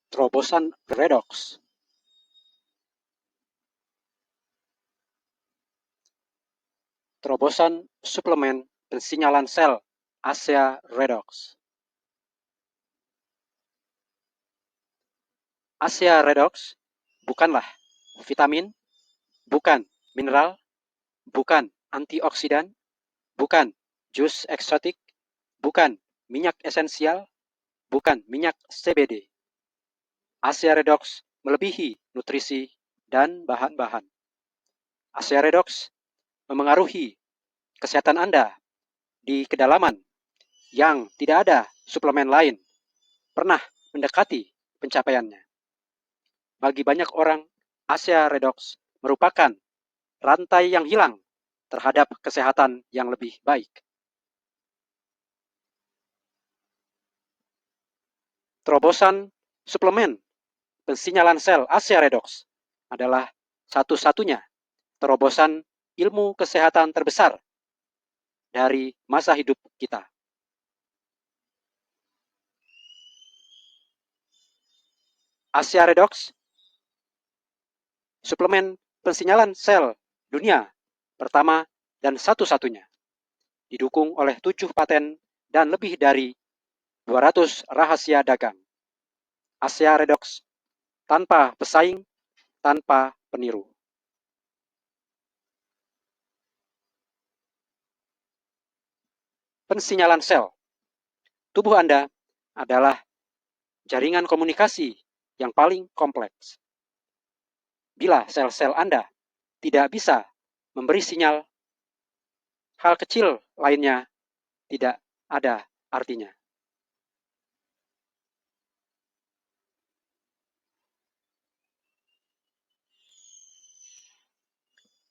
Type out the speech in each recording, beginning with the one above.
Terobosan redoks. Terobosan suplemen pensinyalan sel ASEA redoks. ASEA redoks bukanlah vitamin, bukan mineral, bukan antioksidan, bukan jus eksotik, bukan minyak esensial, bukan minyak CBD. ASEA redoks melebihi nutrisi dan bahan-bahan. ASEA redoks memengaruhi kesehatan Anda di kedalaman yang tidak ada suplemen lain pernah mendekati pencapaiannya. Bagi banyak orang, ASEA redoks merupakan rantai yang hilang terhadap kesehatan yang lebih baik. Terobosan suplemen pensinyalan sel ASEA redoks adalah satu-satunya terobosan ilmu kesehatan terbesar dari masa hidup kita. ASEA redoks, suplemen pensinyalan sel dunia pertama dan satu-satunya, didukung oleh 7 paten dan lebih dari 200 rahasia dagang. ASEA redoks tanpa pesaing, tanpa peniru. Pensinyalan sel. Tubuh Anda adalah jaringan komunikasi yang paling kompleks. Bila sel-sel Anda tidak bisa memberi sinyal, hal kecil lainnya tidak ada artinya.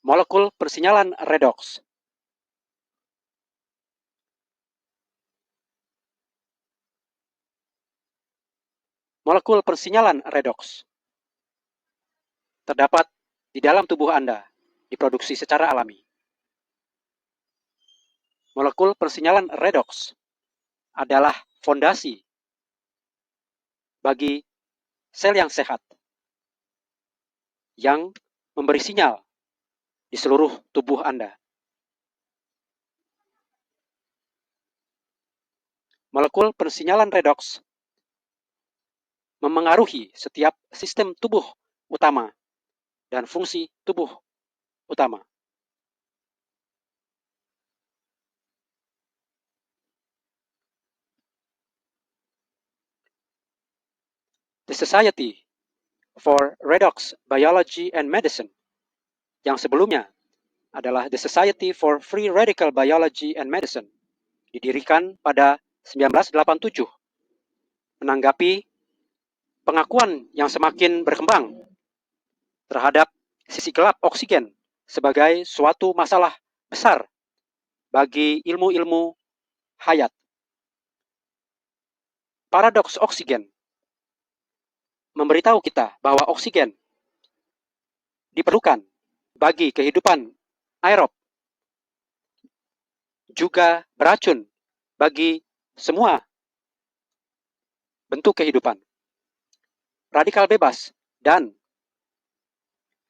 Molekul persinyalan redoks. Molekul persinyalan redoks terdapat di dalam tubuh Anda, diproduksi secara alami. Molekul persinyalan redoks adalah fondasi bagi sel yang sehat yang memberi sinyal di seluruh tubuh Anda. Molekul persinyalan redoks memengaruhi setiap sistem tubuh utama dan fungsi tubuh utama. The Society for Redox Biology and Medicine, yang sebelumnya adalah The Society for Free Radical Biology and Medicine, didirikan pada 1987 menanggapi pengakuan yang semakin berkembang terhadap sisi gelap oksigen sebagai suatu masalah besar bagi ilmu-ilmu hayat. Paradoks oksigen memberitahu kita bahwa oksigen diperlukan bagi kehidupan aerob, juga beracun bagi semua bentuk kehidupan. Radikal bebas dan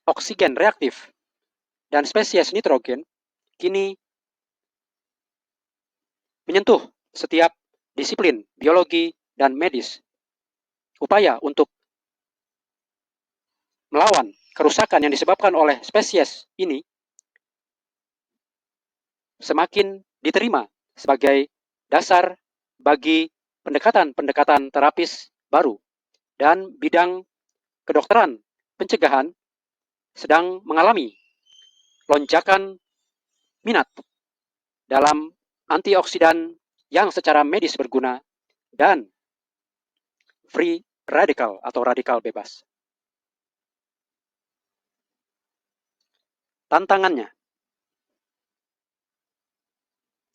oksigen reaktif dan spesies nitrogen kini menyentuh setiap disiplin biologi dan medis. Upaya untuk melawan kerusakan yang disebabkan oleh spesies ini semakin diterima sebagai dasar bagi pendekatan-pendekatan terapis baru, dan bidang kedokteran pencegahan sedang mengalami lonjakan minat dalam antioksidan yang secara medis berguna dan free radical atau radikal bebas. Tantangannya,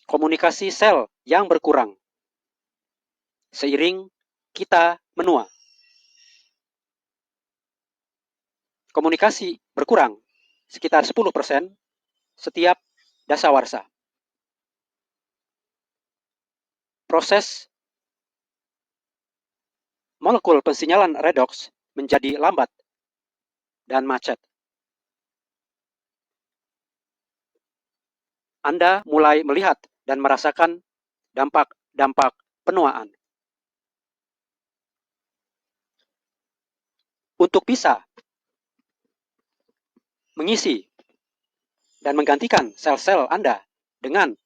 komunikasi sel yang berkurang seiring kita menua. Komunikasi berkurang sekitar 10% setiap dasawarsa. Proses molekul pensinyalan redoks menjadi lambat dan macet. Anda mulai melihat dan merasakan dampak-dampak penuaan. Untuk bisa mengisi dan menggantikan sel-sel Anda dengan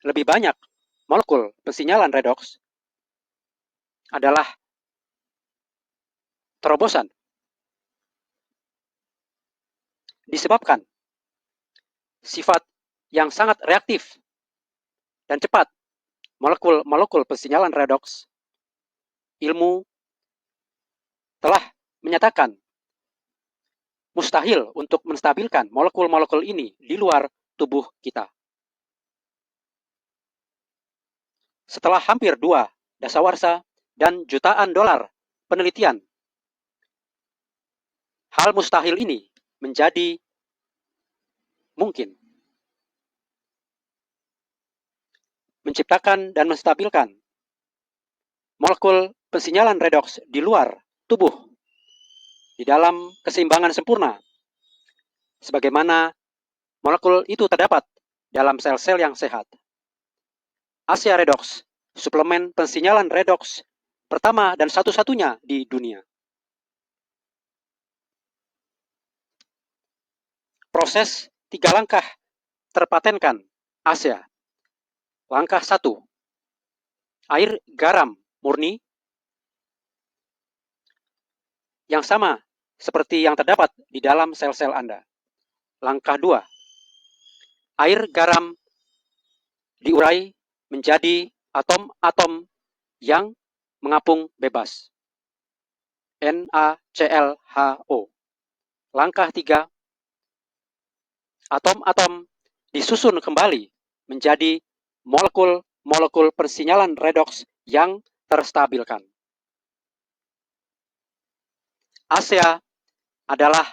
lebih banyak molekul pensinyalan redoks adalah terobosan. Disebabkan sifat yang sangat reaktif dan cepat molekul-molekul pensinyalan redoks, ilmu telah menyatakan mustahil untuk menstabilkan molekul-molekul ini di luar tubuh kita. Setelah hampir 2 dasawarsa dan jutaan dolar penelitian, hal mustahil ini menjadi mungkin. Menciptakan dan menstabilkan molekul pensinyalan redoks di luar tubuh di dalam keseimbangan sempurna, sebagaimana molekul itu terdapat dalam sel-sel yang sehat. ASEA Redox, suplemen pensinyalan redoks pertama dan satu-satunya di dunia. Proses 3 langkah terpatenkan ASEA. Langkah 1. Air garam murni yang sama seperti yang terdapat di dalam sel-sel Anda. Langkah 2. Air garam diurai menjadi atom-atom yang mengapung bebas. NaClHO. Langkah 3. Atom-atom disusun kembali menjadi molekul-molekul persinyalan redoks yang terstabilkan. ASEA adalah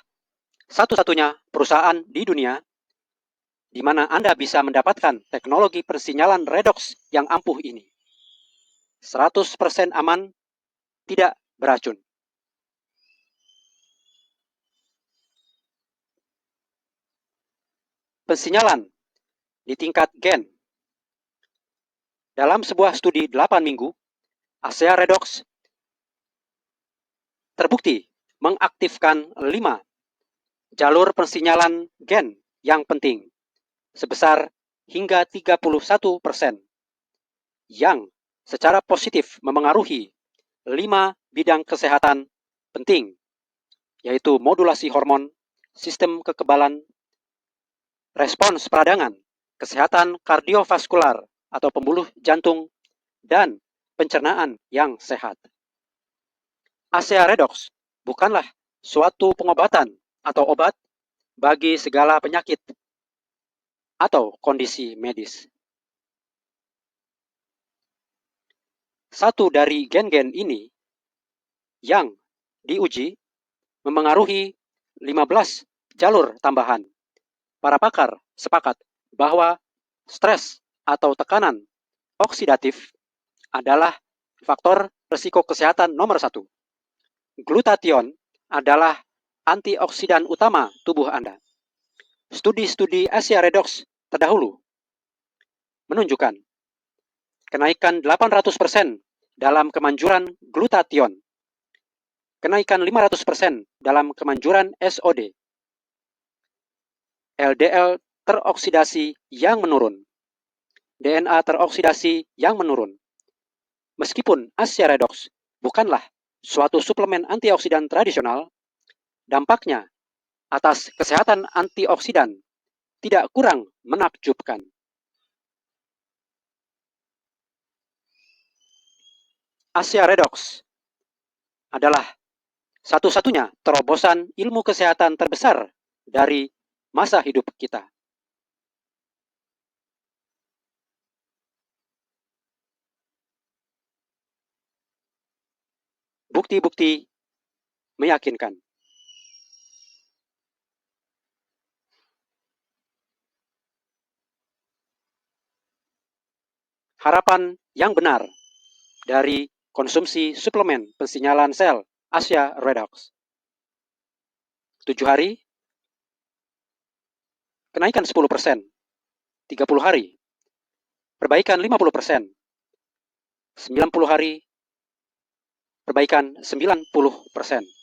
satu-satunya perusahaan di dunia di mana Anda bisa mendapatkan teknologi persinyalan redoks yang ampuh ini. 100% aman, tidak beracun. Pensinyalan di tingkat gen. Dalam sebuah studi 8 minggu, ASEA Redox terbukti mengaktifkan 5 jalur persinyalan gen yang penting sebesar hingga 31% yang secara positif memengaruhi 5 bidang kesehatan penting, yaitu modulasi hormon, sistem kekebalan, respons peradangan, kesehatan kardiovaskular atau pembuluh jantung, dan pencernaan yang sehat. ASEA Redox bukanlah suatu pengobatan atau obat bagi segala penyakit atau kondisi medis. Satu dari gen-gen ini yang diuji memengaruhi 15 jalur tambahan. Para pakar sepakat bahwa stres atau tekanan oksidatif adalah faktor risiko kesehatan nomor 1. Glutathione adalah antioksidan utama tubuh Anda. Studi-studi ASEA Redox terdahulu menunjukkan kenaikan 800% dalam kemanjuran glutathione, kenaikan 500% dalam kemanjuran SOD, LDL teroksidasi yang menurun, DNA teroksidasi yang menurun. Meskipun ASEA Redox bukanlah suatu suplemen antioksidan tradisional, dampaknya atas kesehatan antioksidan tidak kurang menakjubkan. ASEA Redox adalah satu-satunya terobosan ilmu kesehatan terbesar dari masa hidup kita. Bukti-bukti meyakinkan. Harapan yang benar dari konsumsi suplemen pensinyalan sel Asia Redox. 7 hari, kenaikan 10%. 30 hari, perbaikan 50%. 90 hari, perbaikan 90%.